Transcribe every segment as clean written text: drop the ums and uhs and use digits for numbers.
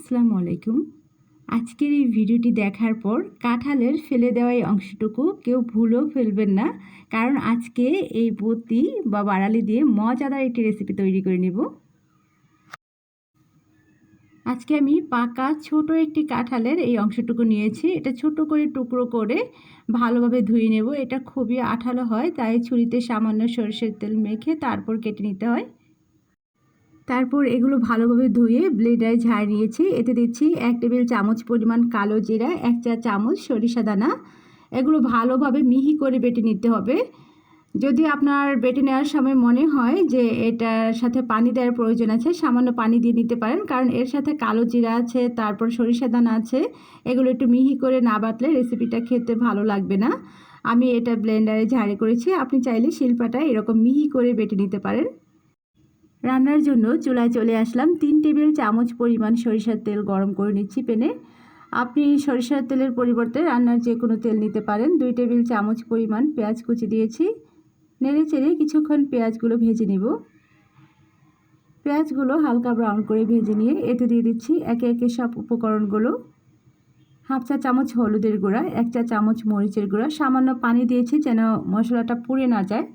আসসালামু আলাইকুম। আজকের এই ভিডিওটি দেখার পর কাঁঠালের ফেলে দেওয়া এই অংশটুকু কেউ ভুলেও ফেলবেন না, কারণ আজকে এই বতি বা বাড়ালি দিয়ে মজাদার একটি রেসিপি তৈরি করে নেব। আজকে আমি পাকা ছোট একটি কাঁঠালের এই অংশটুকু নিয়েছি। এটা ছোট করে টুকরো করে ভালোভাবে ধুয়ে নেব। এটা খুবই আঠালো হয়, তাই ছুরিতে সামান্য সরষের তেল মেখে তারপর কেটে নিতে হয়। তারপর এগুলো ভালোভাবে ধুয়ে ব্লেন্ডারে ঝাড় নিয়েছি। এতে দিচ্ছি 1 টেবিল চামচ পরিমাণ কালো জিরা, 1 চা চামচ সরিষা দানা। এগুলো ভালোভাবে মিহি করে বেটে নিতে হবে। যদি আপনার বেটে নেওয়ার সময় মনে হয় যে এটার সাথে পানি দেওয়ার প্রয়োজন আছে, সামান্য পানি দিয়ে নিতে পারেন, কারণ এর সাথে কালো জিরা আছে, তারপর সরিষা দানা আছে। এগুলো একটু মিহি করে না বাটলে রেসিপিটা খেতে ভালো লাগবে না। আমি এটা ব্লেন্ডারে ঝাড়ি করেছি। আপনি চাইলে শিলপাটায় এরকম মিহি করে বেটে নিতে পারেন। রান্নার জন্য চুলায় চলে আসলাম। 3 টেবিল চামচ পরিমাণ সরিষার তেল গরম করে নিচ্ছি প্যানে। আপনি সরিষার তেলের পরিবর্তে রান্নার যে কোনো তেল নিতে পারেন। 2 টেবিল চামচ পরিমাণ পেঁয়াজ কুচি দিয়েছি। নেড়ে চেড়ে কিছুক্ষণ পেঁয়াজগুলো ভেজে নেব। পেঁয়াজগুলো হালকা ব্রাউন করে ভেজে নিয়ে এতে দিয়ে দিচ্ছি একে একে সব উপকরণগুলো। 1/2 চা চামচ হলুদের গুঁড়া, 1 চা চামচ মরিচের গুঁড়া, সামান্য পানি দিয়েছি যেন মশলাটা পুড়ে না যায়।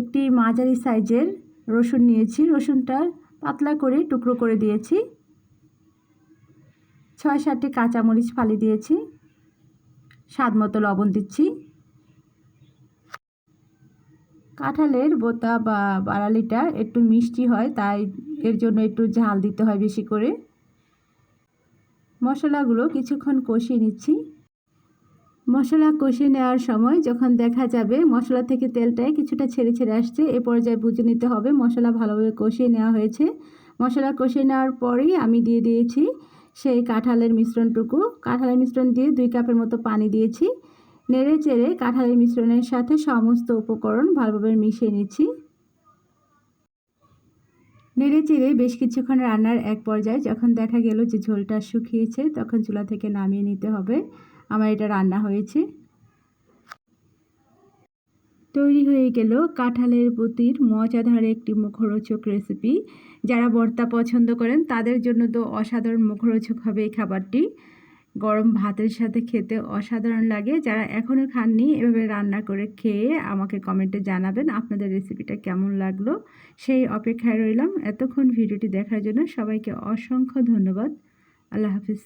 একটি মাঝারি সাইজের রসুন নিয়েছি, রসুনটা পাতলা করে টুকরো করে দিয়েছি। 6-7টি কাঁচামরিচ ফালি দিয়েছি। স্বাদ মতো লবণ দিচ্ছি। কাঁঠালের বোতা বা বাড়ালিটা একটু মিষ্টি হয়, তাই এর জন্য একটু ঝাল দিতে হয় বেশি করে। মশলাগুলো কিছুক্ষণ কষিয়ে নিচ্ছি। মশলা কষিয়ে নেওয়ার সময় যখন দেখা যাবে মশলা থেকে তেলটা কিছুটা ছেড়ে ছেড়ে আসছে, এ পর্যায়ে বুঝে নিতে হবে মশলা ভালোভাবে কষিয়ে নেওয়া হয়েছে। মশলা কষিয়ে নেওয়ার পরেই আমি দিয়ে দিয়েছি সেই কাঁঠালের মিশ্রণটুকু। কাঁঠালের মিশ্রণ দিয়ে 2 কাপের মতো পানি দিয়েছি। নেড়ে চেড়ে কাঁঠালের মিশ্রণের সাথে সমস্ত উপকরণ ভালোভাবে মিশিয়ে নিচ্ছি। নেড়ে চেড়ে বেশ কিছুক্ষণ রান্নার এক পর্যায়ে যখন দেখা গেল যে ঝোলটা শুকিয়েছে, তখন চুলা থেকে নামিয়ে নিতে হবে। আমার এটা রান্না হয়েছে। তৈরি হয়ে গেল কাঁঠালের বতির মজাদার একটি মুখরোচক রেসিপি। যারা ভর্তা পছন্দ করেন তাদের জন্য তো অসাধারণ মুখরোচক হবে এই খাবারটি। গরম ভাতের সাথে খেতে অসাধারণ লাগে। যারা এখনও খাননি, এভাবে রান্না করে খেয়ে আমাকে কমেন্টে জানাবেন আপনাদের রেসিপিটা কেমন লাগলো। সেই অপেক্ষায় রইলাম। এতক্ষণ ভিডিওটি দেখার জন্য সবাইকে অসংখ্য ধন্যবাদ। আল্লাহ হাফিজ।